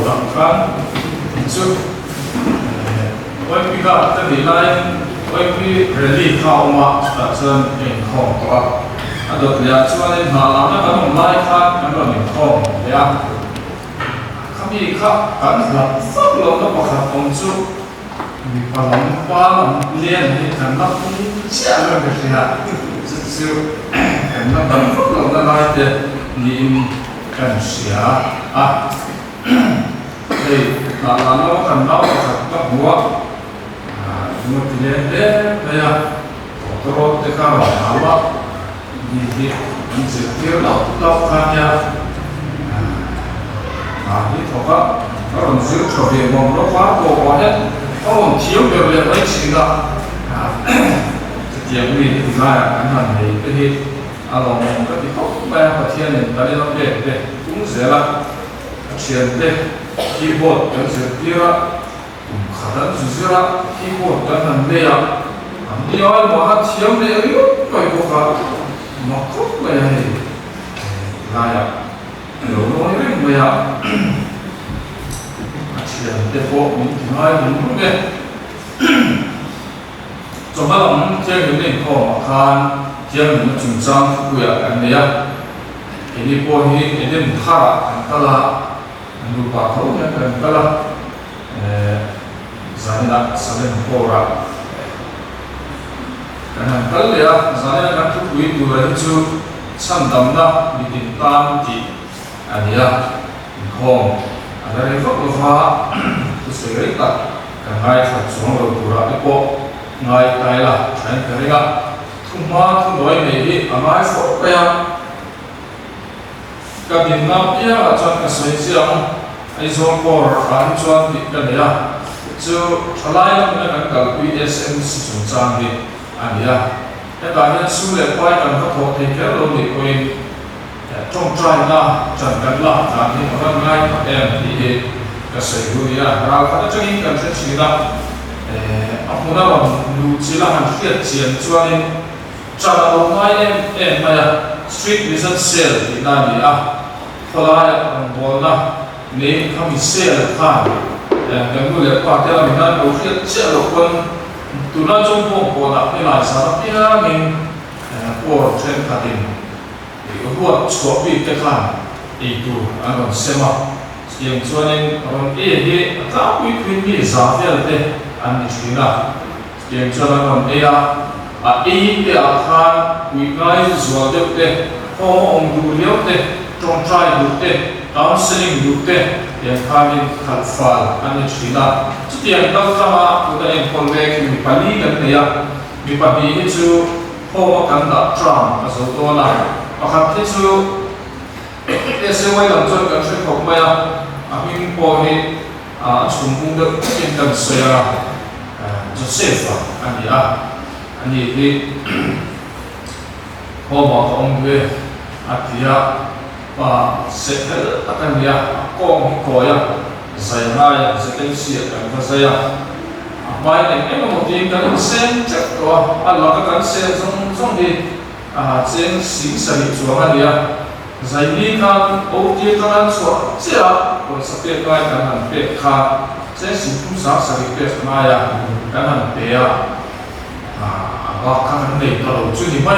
làm khăn chút ôi bây giờ ta đi lại ôi bây rally khao mà đã chân mình không có được là cho nên họ làm nó cũng lại khác nó là mình không đấy à không bị khác cảnh là rất lâu nó có khác công chút mình phải làm ba làm liên hệ thành nó cũng chả là cái gì à rất siêu nó vẫn rất lâu nó lại để nhìn cảnh xỉa à thì là nó cần nó có khác các búa một cái đấy bây giờ có rồi thì các bạn học thì mình sẽ tiêu đọc khác nha đi thôi các nó còn giữ cho việc mong nó quá cổ quá hết nó còn thiếu điều việc mấy chuyện đó thì mình thì mai anh hẳn thì cái gì lòng cái gì tốt bây giờ thiên này ta đi nó để cũng dễ là chuyện để keyboard cái sự kia khả năng sử dụng keyboard cái thằng đây à đi nói mà thiếu để yếu cái của các mà không bây giờ là điều đó đấy bây giờ chuyện để phụ mình nói mình cũng biết trong các bạn chơi những cái khó mà khan chơi những chúng sang của anh đấy à cái đi bộ thì cái đi một khá là người bảo không nhận cái là giải đặt sẽ lên phố ra cái này cái gì à giải đặt các thứ quý đồ đấy chứ sản phẩm đó bị tiền tam thì anh ấy không anh ấy rất là phá tôi sẽ lấy cả cái hai thật xuống rồi đồ ra cái bộ ngay cái là anh cái này không hoa không đối này đi anh ấy phốt bây giờ cái tiền nam kia là cho cái sợi dây ai dùng bor anh chọn thì cái này à chứ lại là cái cái PSM sử dụng trang thì anh ấy cái này số lượng quay cần có thể thì cái lô thì quên trong trai na chẳng cần là làm thì nó ngay em thì cái sợi dây à ra cái cho những cái chuyện gì đó ông nói là lưu chỉ là hàng thiết chiến cho nên trả lời ngay em mà street business sale thì là gì à phải là bọn nó nên không bị sale khác cái người là qua theo mình đang đầu thiết chế độ quân tụi nó trong vùng của nó phải là sao thì mình của trên cả tiền thì có buộc số bị cái khác thì tụi anh còn xem mà nhưng cho nên còn cái các quý vị giá thế này anh đi chuyến nào nhưng cho nên còn cái cái khan quý cái số được đấy ông đủ liệu đấy trong trai đủ đấy counseling đủ đấy yang kami khafal anh đi chuyến nào chút tiền đâu ra mà chúng ta em còn về thì mình phải đi gần đấy mình phải đi chứ không có cần đặt tròn ở số to nào và khác thế chứ cái sự quay làm cho cái chuyện không bây giờ mình bỏ hết chúng cũng được yên tâm xây ra cho safe anh ấy thì họ bảo ông về thì và sẽ thấy anh ấy con coi giải ngay sẽ cái gì anh ta xây mai này em có một tiếng cái sen chắc đó anh là cái sen giống đi sen xính sợi xuống anh ấy giải đi kan ô tiêu kan anh số chia còn sắp tới cái kan anh biết khác sẽ sử dụng sao sợi biết mai kan anh biết và các anh này đầu chuyên nghiệp mai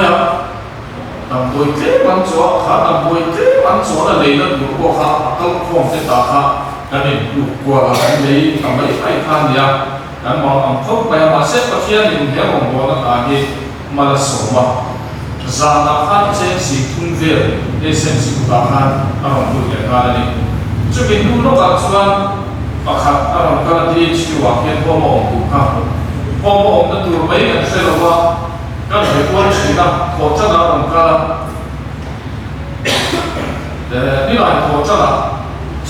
tầm bồi thế quan số khá tầm bồi thế quan số là lấy nó đủ qua khá không phong sẽ tạo khá cái này đủ qua là anh lấy tầm mấy phải than gì anh bảo ông không bây giờ mà xếp vào thiên thì theo ông bảo là cái mà là số mà giá đã phát trên sự thung về để xem sự đã phát ở trong buổi tiệc này chứ mình luôn lúc gặp xuân và khác ở trong cái đi chỉ vào cái hoa màu cũng khác hoa màu nó từ mấy ngày xưa là hoa các cái quan chỉ là thổ chất ở trong cái để đi lại thổ chất là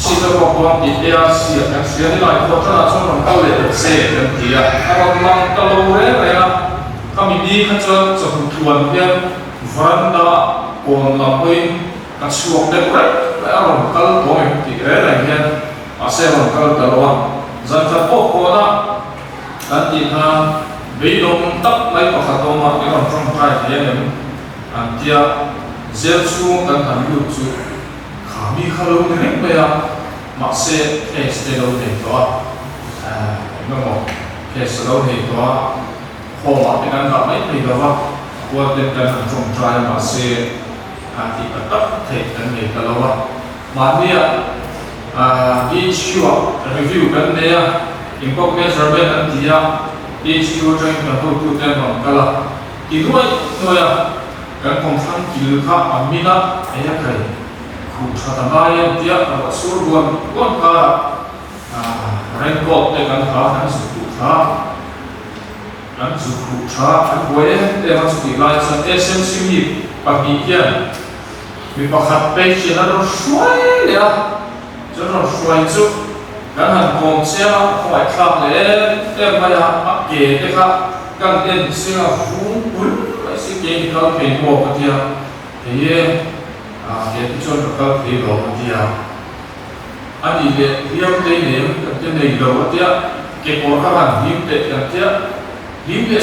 chỉ là có quan điểm để xia cái xia đi lại thổ chất là trong trong cái lệ xe cái gì à còn mang cái lô đấy này à kami di kacau kebutuhan dia vanda on lampin kasuak dekorek orang kalau boleh tiada lagi asal orang kalau terluang zantar pokoknya nanti belum tak lagi pakai mak orang trong kai dia yang antia zelsu dan kami lucu kami kalau ni bayar mặc sẽ case để lâu này đó nó một case lâu này đó họ mặc cái ăn gặp mấy này đó qua đến cái hàng trồng trai mà sẽ thì tất thể cái này cái lâu mà đi HQ review cái này import measurement anh thì HQ trong cái hậu tu cái bằng cái là thì nuôi cái công thang kêu khác amina ấy cái khu thắt nai anh thì là số quân cả raincoat để cái khác anh sử dụng khác anh sử dụng khác anh quay để anh sử dụng lại sang SMC mi bác đi kia mi bác hạt page nó rồi xoay đấy cho nó xoay chút cái hàng công xe phải khác để em bây giờ áp kế để khác càng tiền xe phun phun cái xe kế cái cái bộ cái gì cái cái cho nó cái cái bộ cái gì anh đi về hiệp đây này cái này đồ cái bộ các bạn hiệp đấy cái hiệp để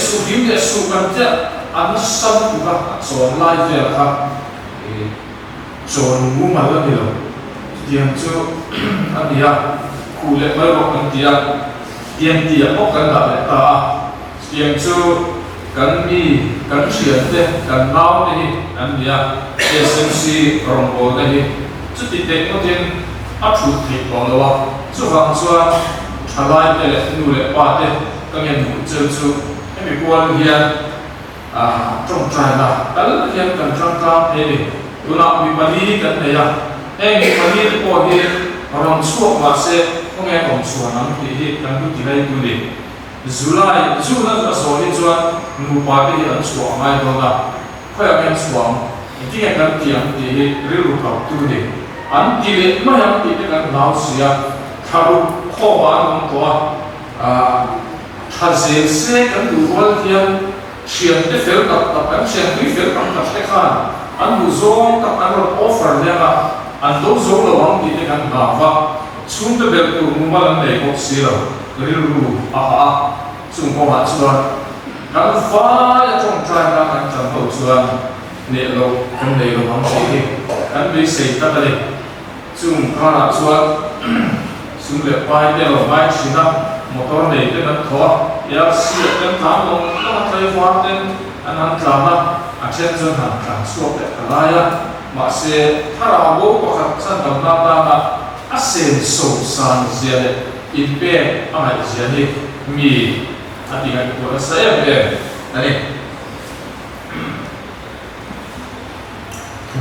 su cái anh sắm cũng các chọn lại về các chọn mua mà cái gì đó tiền cho anh đi cụ lệ mớiบอกกันtiền tiền bốcกันแบบtiền choกันมีกันเฉียนเด็กกันเล่าเนี่ยอันเดีย SMC รองโบเนี่ยจุดที่เด็กก็เรียนอัพชุดที่บอกเลยว่าสุฟังส่วนอะไรเนี่ยนู่นเลยว่าเด็กก็ยังหนุนเจอจุดให้มีกวนเรียนจงใจนะแต่เรียนกันจังจังเนี่ยดูนักมีบันนี้กันเนี่ยมีบันนี้ที่พอเรียนรองชั่วมาเสร็จก็แง่ของส่วนนั้นที่กันดูที่ไรดูดิจุลัยจุนั้นจะสอนให้จวนงูปลาที่อันชั่วไม่โดนละค่อยเอาชั่วที่แง่กันที่อันที่เรื่องกับดูดิอันที่ไม่ยังที่กันเราเสียถ้ารู้ข้อบ้านของตัวถ้าเสียเสียกันดูวันที่เชียงที่เฟลกับอันเชียงที่เฟลกับที่ข้านอันดูโซ่กับอันเราออฟเฟอร์เนี่ยละอันดูโซ่ระวังที่กันหนาว่าชุนเด็กตัวมุมนั้นเด็กก็เสียเรื่องรู้ส่วนของมันส่วนการฟ้าจงใจการจำเอาส่วนเนี่ยเราคนเดียวทำสิ่งนี้การวิเศษกันเลยส่วนขนาดส่วนส่วนเล็กไปเดี๋ยวเราไม่ชินะมอเตอร์เนี่ยเป็นถอดอยากเสียเป็นทางลงต้องใช้ฟ้าเป็นอันนั้นกลางนะอาเช่นส่วนหันกลางส่วนแบบอะไรมาเสียถ้าเราบอกว่าสั้นต่างๆนะอาเซนโซซานเสียเลยอินเป้อะไรเสียนี่มีอันนี้กันตัวเสียเลยนั่นเอง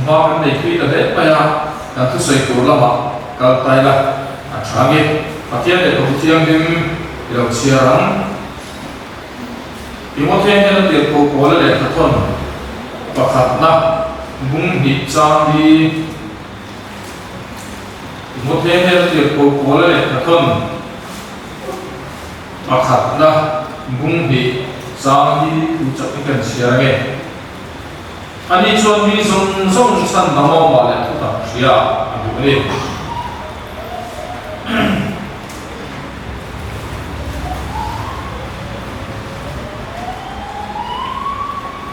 มาเป็นเด็กที่แต่เด็กไปการทุกสิ่งตัวละมาการตายละทางนี้อาเทียนเด็กตัวเทียนดึงเราเชียรังอีโมเทียนเนี่ยเด็กตัวโตแล้วเด็กทุกคนประคับนะบุ้งหิจางดีอีโมเทียนเนี่ยเด็กตัวโตแล้วเด็กทุกคนประคับนะบุ้งหิจางดีรู้จักกันเชียร์ไงอันนี้ชวนมีส่งสันน้ำมันมาเลยทุกท่านเชียร์อันนี้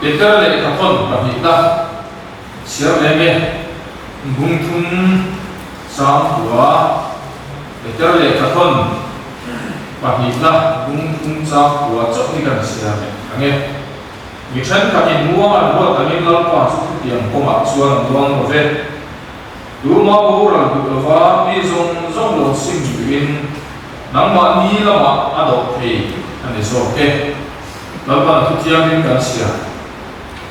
เด็กก็เลยทุกคนแบบนี้นะเชียร์เลยไงบุ้งทุ่งสามหัวเด็กก็เลยทุกคนแบบนี้นะบุ้งทุ่งสามหัวจบที่กันเชียร์เลยไงมีฉันกับอินมัวแต่มีเราความสุขที่ยังคงอักษรดวงโมเฟดูมาบูรันดูว่ามีส่งลงสิ่งวินนังมันนี้ละมาอดอกเฮอันนี้โอเคแล้วก็ทุกอย่างเป็นการเสีย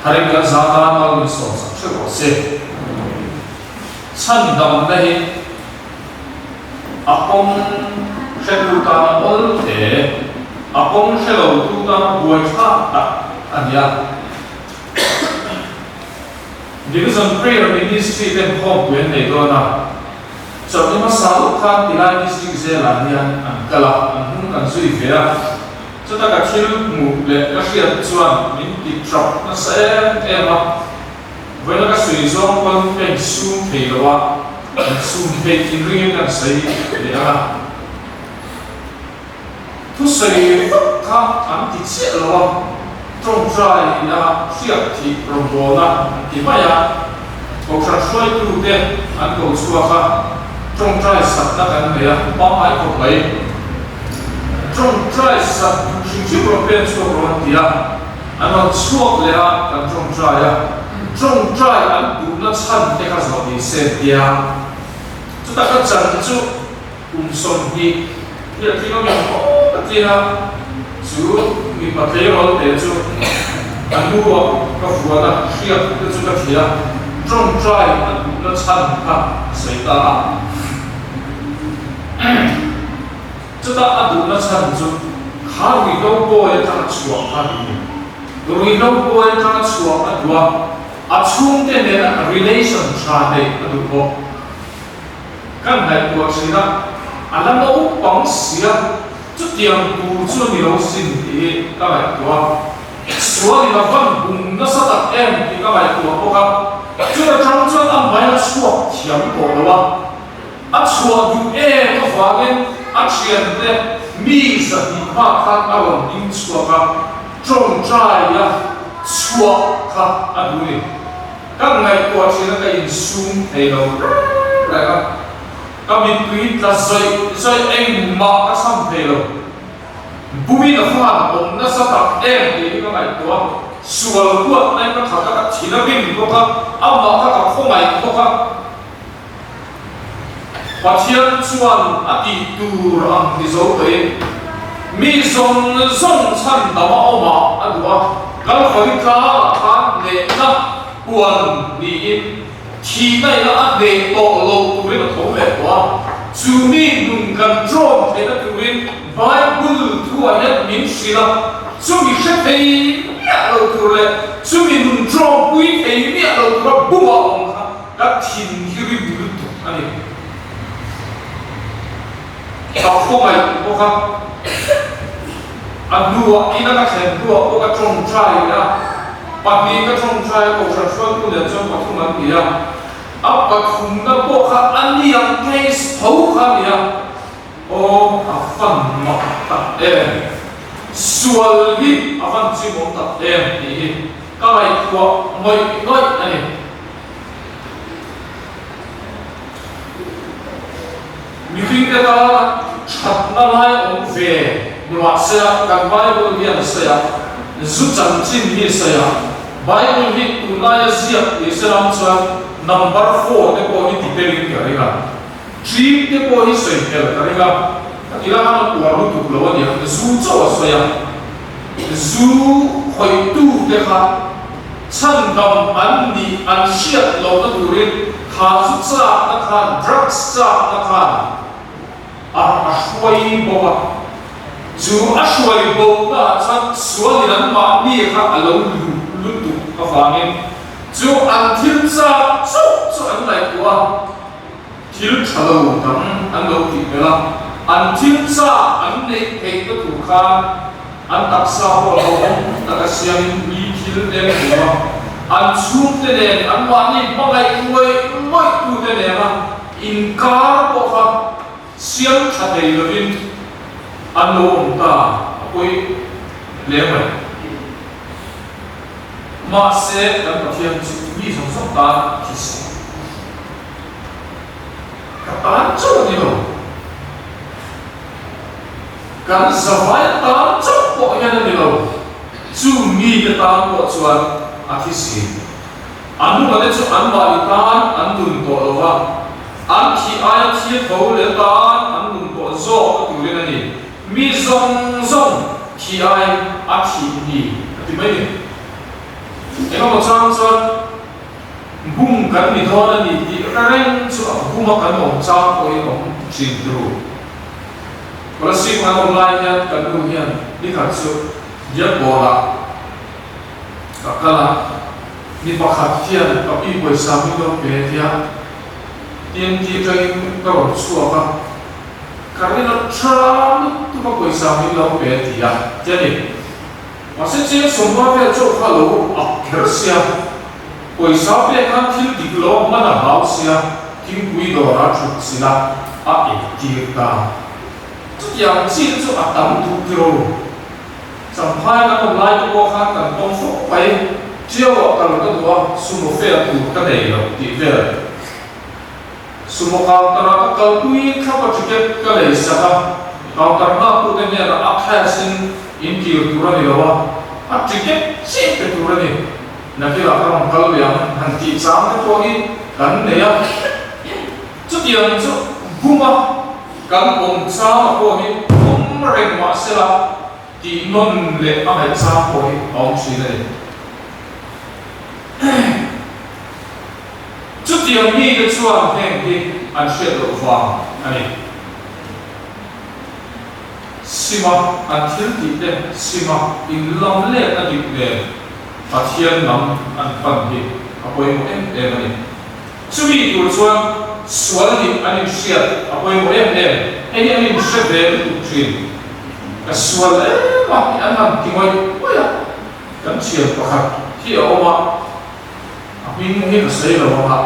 ถ้าเรื่องการสาธารณะเราสอนสักชั่วโมงเสร็จฉันดำได้อาคงเชื่อดูตาโอลเทอาคงเชื่อดูตาบวยชาตอันนี้Division prayer ministry เป็นข้อควรในตัวนะจบที่มาสาวข้ามที่ไรมิสติกเซลานี่อันกะละอันหุ่นกันสุดเฟียจะตั้งแต่คิดหมู่เล็กก็เขียนส่วนมินติดช็อปนั่นเองเอ็มอ่ะเวลาก็สุดส่งคนเป็นซูมเพลว่าซูมเพลกินเรื่องกันใส่เลยอ่ะทุกสิ่งข้ามอันติดเสียแล้วว่าจงใจนะเสียที่โรงโบนะที่ไม่ยากบอกฉันช่วยดูเด็กอันก็ชัวร์ค่ะจ trong trai sạch nó cần này bao ai cũng vậy trong trai sạch chúng chỉ có bên số còn thì anh nói suốt lẽ cần trong trai anh cũng nó chăn để các giáo đi xem dia chúng ta có chân chú sông đi hiện khi nó mình có thì chú mình bắt lấy rồi để chú anh mua các phụ đó khi cái chú ta thì trong trai anh cũng nó chăn sai ta chúng ta ăn đủ nó chăn chú khá bị lâu bôi thằng chuột khá bị rồi lâu bôi thằng chuột ăn đùa chung tên là relation tra đây ăn đùa cái này của chị đó làm nó bằng xía chút tiền đủ cho nhiều xin thì các bạn của số thì là vẫn cùng nó sát đặt em thì các bạn của các chúng ta trong cho ăn bài là chuột thiểm của nó chuột đủ em nó hóa cái chuyện này mi giờ thì hoa khăn áo đinh chuột trong trai chuột ăn đùa các ngày của chị nó cái zoom thấy đâu lại các mình quý là dây anh mà các xăm thấy đâu bùi nó phan ông nó sẽ tập em thì các ngày của sủa của anh nó thằng các chỉ nó bên của các ông mà các không mày của các và thiên chuan đi tu rồi thì dấu vậy mi zong chăn đào ông mà anh của các khởi cả thang để nó buồn đi thì này là để tổ lô tụi nó thống lệ quá chú mi nung gần trộm thấy nó tụi Bible thua hết miếng xí là chú mi sẽ thấy mẹ đầu tụi lệ chú mi nung trộm quý thấy mẹ đầu tụi nó bùa ông các thiên hiếu bùi tụi anh em đọc không mày có không anh đùa ý nó các thèm đùa có các trông trai đó bạn đi các trong trai của sản xuất của nhân dân của thùng ăn bia, áp bậc khung đã bộ khá ăn đi ăn case thấu khá bia, ô phần mặc tập em, xuân đi phần chỉ một tập em thì các bạn của mọi người này, mình khi người ta chặt nó lại ông về, loạt xe càng vai của hiện xe, rút chân chín hi xe. Bible hit tunaya siap Islam chuan number 4 te ko hi tipeling ke ringa 3 te ko hi soi tel ka ringa ila han ko ru tu lo ni zu cho soya zu khoi tu te kha chan dam an ni an siat lo ta tu rin kha su cha ta kha drugs cha ta kha a shwai bo zu a shwai bo ta chan suan ni ma ni kha alo lúc tụ các phàm em, chú ăn thiên sa, chú ăn này của thiên cha lâu đắng ăn lâu thì là ăn thiên sa ăn này hay cái thủ kha ăn đặc sa hoa lâu đặc cái xiang mi thiên đen của ăn chuông thế này ăn hoa này bao ngày ngồi tu thế này mà in car bộ kha xiang cha thầy là viên ăn lâu ông ta quay lẽ vậy mà sẽ làm một chuyện gì trong sống ta thì sẽ các bạn cho đi đâu cần giải ta cho bộ nhân đi đâu chú mi cái ta bộ chuan thì sẽ anh muốn để cho anh bảo ta anh đừng bộ đâu ha anh khi ai khi thấu để ta anh đừng bộ zo cái tụi này mi zong zong khi ai thì mi thì mấy em có một trang xuân bung cắn mì thô là thì cái rèn cho bung mà cắn một trang của em cũng chìm rồi còn là xin hàng online nha cắn luôn nha đi khảo sự rất bỏ là các là đi bắt hạt thiên các ý buổi sáng mình đâu về thì tiền thì cho em các bạn xua cái này nó chăm tu các buổi sáng mình đâu về thì thế này mà sẽ chỉ sống qua về chỗ khá lâu kiểu xia buổi sáng về khám thiên đi lo mà là bảo xia thiên quý đồ ra chụp xia ít tiền cả chút dạng chỉ cho tầm thu kilo chẳng phải là một lại cái bộ khác cần công phu phải chiêu cần cái đồ số một phê tu cái này là thì về sumo counter ka kui khapa ticket ka le saka counter na pu te ne a khasin in ki tura ni lawa a ticket si pe tura ni na ki la ka kal ya han ti sam ne ko hi kan ne ya chu tiang chu buma kan om sa ko hi om reng ma sela ti non le a mai sa ko hi om si le chút tiền đi cái chuông hẹn đi ăn chuyện đồ vàng anh ấy xima ăn thiên thị đấy xima in lòng lệ anh đi đấy và thiên nằm ăn phần đi à quay một em đấy anh ấy chú ý đồ chuông xuân đi anh ấy chuyện à quay một em đấy anh ấy chuyện về tụ chuyện cái xuân đấy mà anh làm thì ngoài ôi à cái chuyện của khách thì ở mà mình nghĩ là xây là mà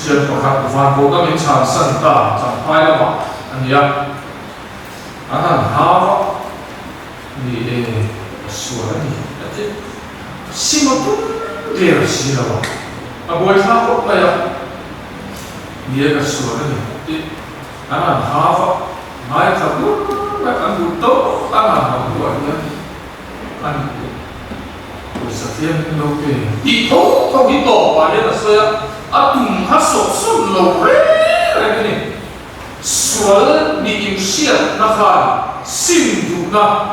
chuyện của khách và cố gắng mình sản sinh ta chẳng phải là mà anh nhá anh hẳn hao thì sửa này thế xin một chút để là gì là mà buổi sáng cũng vậy nghĩa là sửa này thì anh hẳn hao mai thật lúc là anh đủ tốt anh hẳn hao gọi nhá anh sa thiên lâu kề đi thấu không đi tổ và đây là sơ à tùng hát sổ sốt lâu rẽ cái này xuân đi im xiết na khan xin du na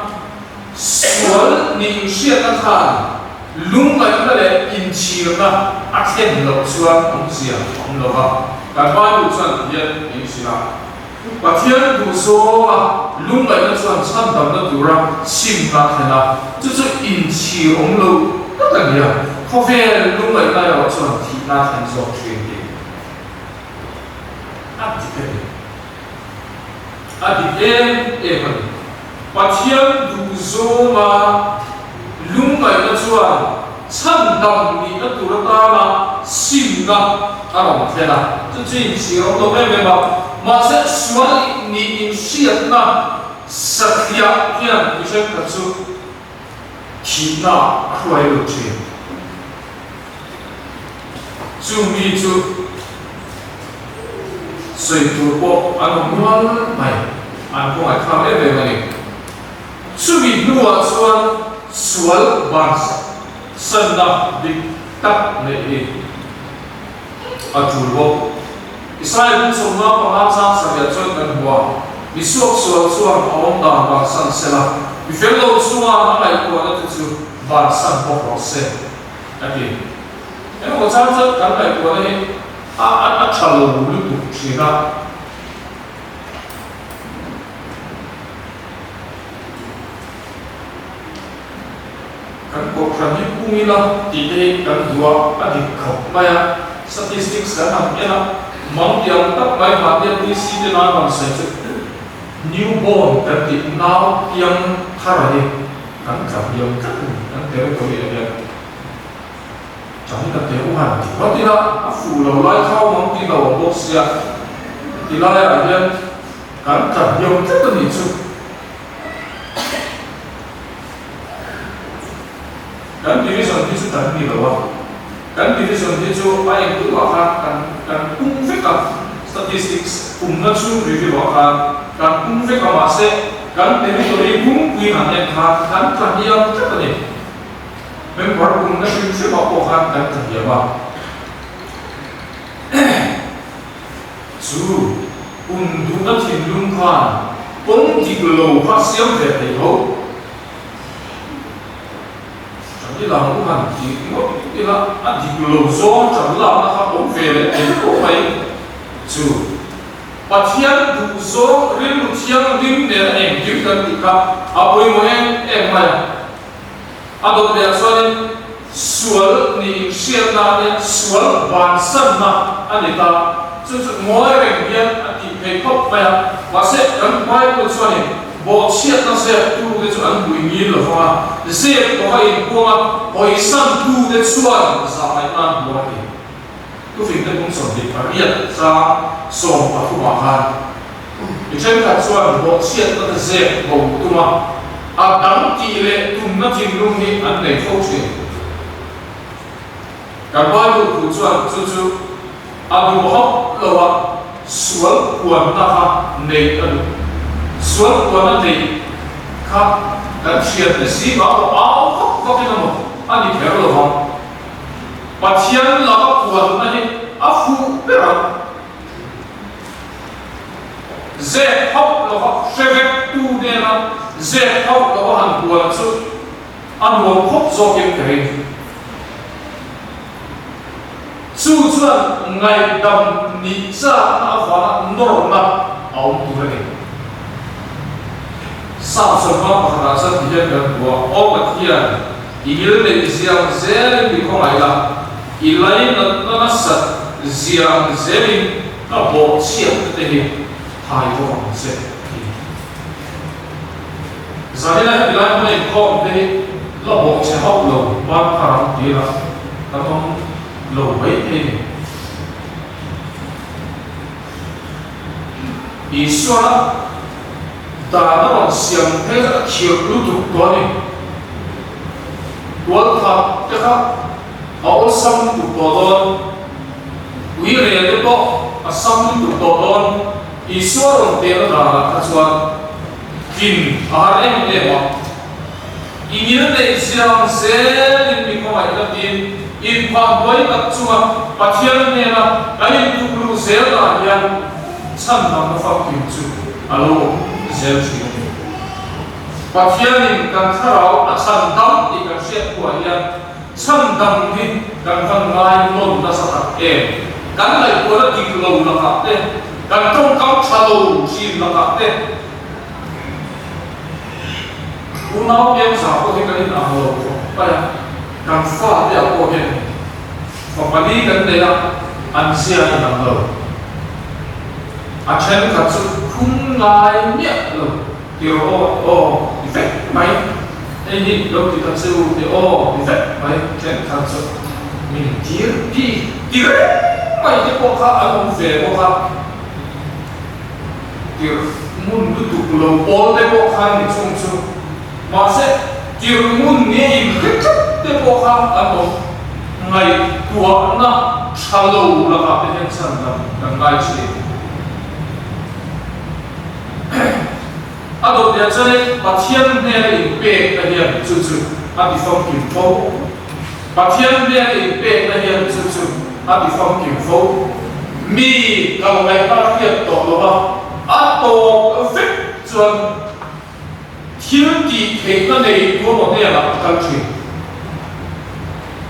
xuân đi im xiết na khan lung lại cái này in chi na à thiên lâu xuân ông xiết ông lâu ha cả ba đủ xuân yên im xiết và thiên đủ số mà lung lại cái xuân sanh tầm nó đủ ra xin na thế nào chứ in chi ông lâu rất là nhiều không phải lung lại cái đó xuân thì na thành số chuyện gì em và thiên đủ số mà lung lại cái xuân sanh tầm thì nó đủ ra mà xin na à không thế nào chứ in chi ông lâu em mà sẽ xuân ni in xiết na sakya hiền cái chuyện thật sự khi na khuấy được chuyện chú mi chú soi tu bộ anh muốn mày anh cũng phải tham gia về này chú mi nuôi xuân bằng sân na đi tắt này ở chủ bộ Israel cũng sống nó bằng áp sang sang nhà chơi gần hòa vì suốt ông đàn bằng sân xe là vì phía lâu suốt nó lại của nó tự bằng sân bọc bọc xe anh đi em có chắc rất cắn lại của nó á trả lời lúc tục chỉ ra cắn bọc rằng như cũng như là thì đây cắn đùa anh đi khóc mày à statistics cả nằm như là mong tiếng tắc bài mà tiếng đi xin đến nói bằng sợi newborn cái gì nào tiếng thà rồi cắn cặp tiếng cắt cắn tiếng cái gì vậy chẳng là tiếng hoàn có tí là phủ đầu lái thao mong tí đầu bốc xia tí là ở đây cắn cặp tiếng rất là nhiều chút cắn division thì chút tận nhiều đâu kan division di chu ai tu wa kan kum fe ka statistics kum na chu review wa kan kum fe ka ma se kan territory kum kui han ne kha kan tra hiam cha ne member kum na chu chu ba ko kan tra hiam ba chu du na thin lung khan pong di lo kha siam ve thei ho cái là một hành chỉ một cái là anh chỉ lầu gió chẳng làm là không ổn về đấy em cũng phải chú và thiên đủ gió riêng một thiên riêng để em kiếm cần thì cả à bây giờ em mày à đâu để cho nên xuân ni xuyên na nên xuân vạn sân mà anh ấy ta chứ mỗi người viên anh thì phải khóc mày và sẽ cần quay của cho nên bộ chiết nó sẽ tu để cho anh bùi nhiên là không à dễ có hay qua hồi sân tu để cho anh sao phải ăn bộ này tu phim để cũng sống để phải biết ra sống và thu hoạch hàng thì trên cả cho anh bộ chiết nó dễ bộ tu mà à đắng tỷ lệ tu nó chỉ luôn đi anh này không chuyện cả ba bộ tu cho anh chú abu hok lawa sual kuan na ha nei anu sual kuan na nei kha kan chiat na si ba au hok ko ke no ani kher lo ha pathian lawa kuan na hi afu pera ze hok lawa shevek tu ne na ze hok lawa han kuan chu anu hok zo ke kre chu chuan ngai dam ni cha na fa nor na au tu re sa so ma pa ra sa ti ya ka wa o pa ti ya il le sia zel bi ko ai la ilai na na sa zia zelin na bo sia te hi hai ko se zalina ilai mai ko te la bo che hok lo ba pa ra ti la ta tong lâu mấy thế Isua ta nó bằng xiềng thế là chiều lưu tục có này tuân thật cái khác áo xăm tục tổ đôn quý rìa cái bộ xăm tục tổ đôn Isua đồng tiền là thật xuân kinh em để mà ý nghĩa này xiềng sẽ lên mình không phải là tiền in pha boy at chua pathian ne na ai tu lu zel la yan chan na fa kim chu alo zel chi pathian in kan tharau a chan dam ti kan siat ko yan chan dam hi kan van ngai non na sa tak e kan lai ko la ti lo la ka te kan tong kau thalo chi la ka te unau yang sa ko ti kan na ho pa ya kan fa dia ko hen pamali kan dia an sia ni nang lo a chen ka chu khung lai mia lo ti o effect mai ni lo ti ka chu ti o effect mai chen ka chu min tir pi mai ti ko kha an ve ko kha tir mun du tu lo pol te ko kha ni chung chu ma se tir mun ni im te ko kha an mo ngai tua na chalo la ka pe hen san na ngai chi ado dia chane pathian ne in pe ka hian chu chu a bi phong kim fo pathian ne in pe ka hian chu chu a bi phong kim fo mi ka ngai ta hian to lo ba a to fe chuan thiên ti ke na nei ko mo ne la ka chi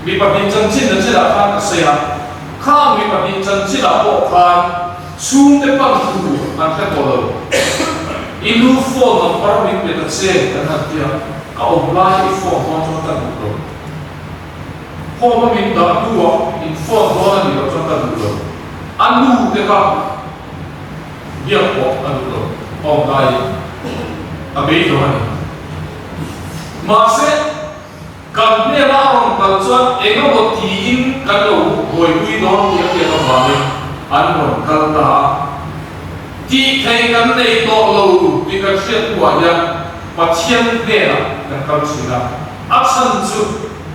mi pa bin chan chin na chila khan ka se ha kha mi pa bin chan chila po khan chung te pang thu an ka to lo ilu fo na par min pe ta se kan ha tia ka o la i fo ho cho ta lo ho ma min da du wa in fo do na ni lo cho ta lo an lu te ka bia po an lo o dai a be do ni ma se kan ne la rong kal chuan ega bo ti in kan lo hoi ui don ti ke ka ba me an mon kal ta ti thei kan nei to lo ti ka siat wa ya pathian ne la kan kal sina action chu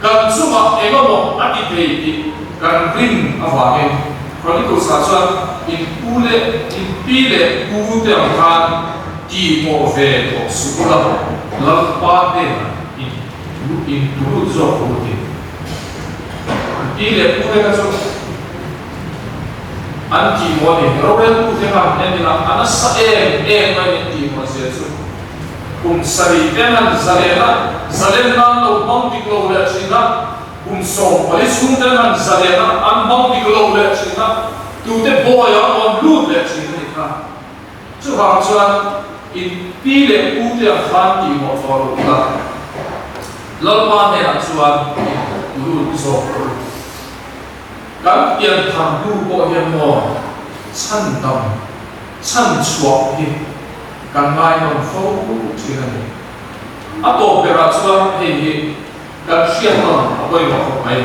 kan chu ma ega bo ati thei ti kan rin awa me chronicles sa chuan in ule in pile ku te ang ti mo ve to sukula la pa te in turu zo kuti ile pure ka so anti moni roben pute ka ne na anasa mai ti mo se so sari tenan zalena lo mong ti lo le china so polis tenan zalena an mong ti lo le china tu te boya on lu le china ka chu ha chuan in pile pute khan ti mo for la lalpa ne chuan lu zo kan pian tham lu ko hian mo chan dam chan chuak hi kan ngai non fo chi na ni a to pe ra chuan he hi kan sian non a boi mo mai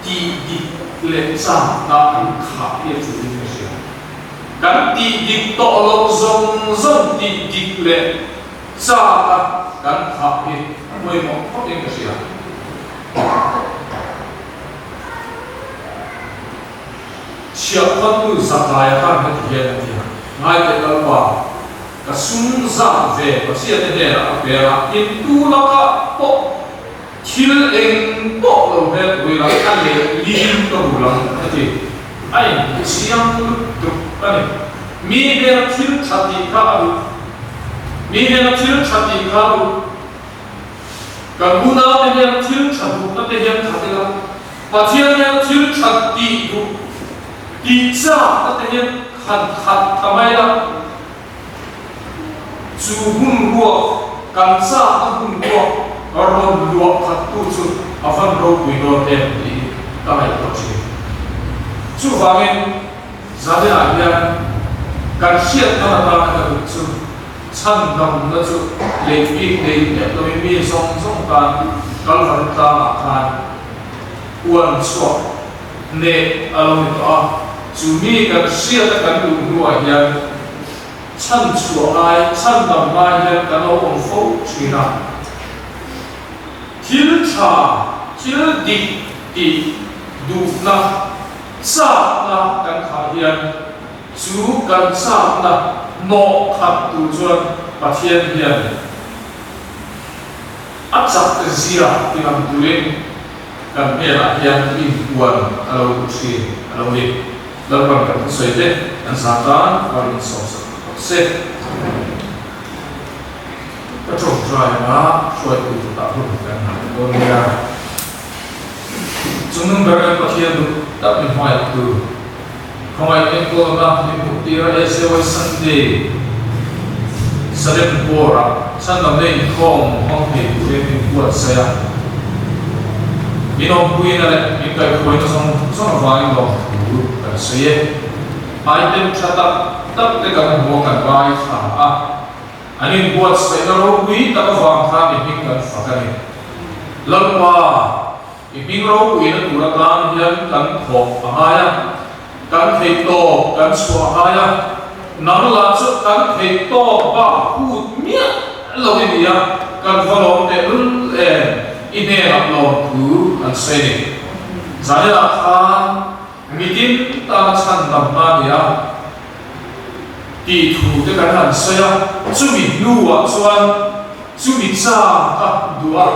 ti di le cha na an kha ye chu ni sia kan ti di to lo zong ti le cha kan kha ye moi mo ko eng ka sia chiếc con tu giặc lại hàng cái thiền thì ngay cái đó qua cái sung giặc về có xe thế này là về là in tu nó cả bộ thiếu em bộ rồi về rồi là cái này liên cái bộ lòng cái gì anh xiang được cái này mi về thiếu chặt đi cả rồi mi về thiếu chặt đi cả rồi cái bu nào về thiếu chặt được nó về chặt đi là và thiếu chặt đi được đi ra nó về khăn tham ai là chú hun lúa cần sa hun lúa rồi lúa khát tu chú à phần rau quỳ đồ em đi ta hay có chuyện chú vàng em gia đình anh em cần siết nó là ta hay được chú chăn nằm nó chú lấy ít để để tôi mi song song tan cần phần ta mà tan uốn xóa nè alo đó chú mi cần siết cần đủ lúa hiện chăn chùa ai chăn đầm ai hiện cái nó ông phố chuyện nào thiếu trà thiếu đi đủ na sa na cần khai hiện chú cần sa na nọ khát tu chuan và thiên hiện áp chặt cái gì à thì làm tu lên cần nghe là hiện in quần alo chuyện alo đi lâu bằng cái sợi tết anh sáng tan và in sầu sẽ cái trồng xoài mà xoài từ từ tạo được cái này còn nhà chúng mình bây giờ có thiên được tập mình hoài từ hoài em cô là mình cũng đi ra SOS Sunday Sunday before ra Sunday này không thì tụi em buat saya mình ông quý này mình cái khối nó xong vài đồng cái saya item chặt tập cái cần mua cần vài thả anh em buat saya nó quý tập vàng thả mình cần phải cái này lần qua mình rau quý nó tụi nó làm hiện cần hộp hai cần thịt to cần xóa hai nắng là chút cần thịt to ba hút miết lâu đi à cần vào lòng để luôn in hệ làm lòng thứ anh xây này giải là thà meeting ta chăn nằm na đi à đi thủ cái cái hành xây à chú bị nu à chú bị cha à đua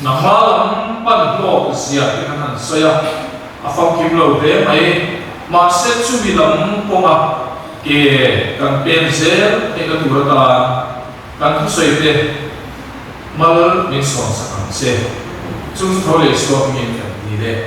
nằm mà làm ban lọ cái gì à cái hành xây à phong kim lâu thế mấy mà sẽ chú bị làm công à cái cần tiền sẽ cái thủ đó ta cần thu xây thế mà mình sống sao sẽ chúng tôi lấy số mình đi đấy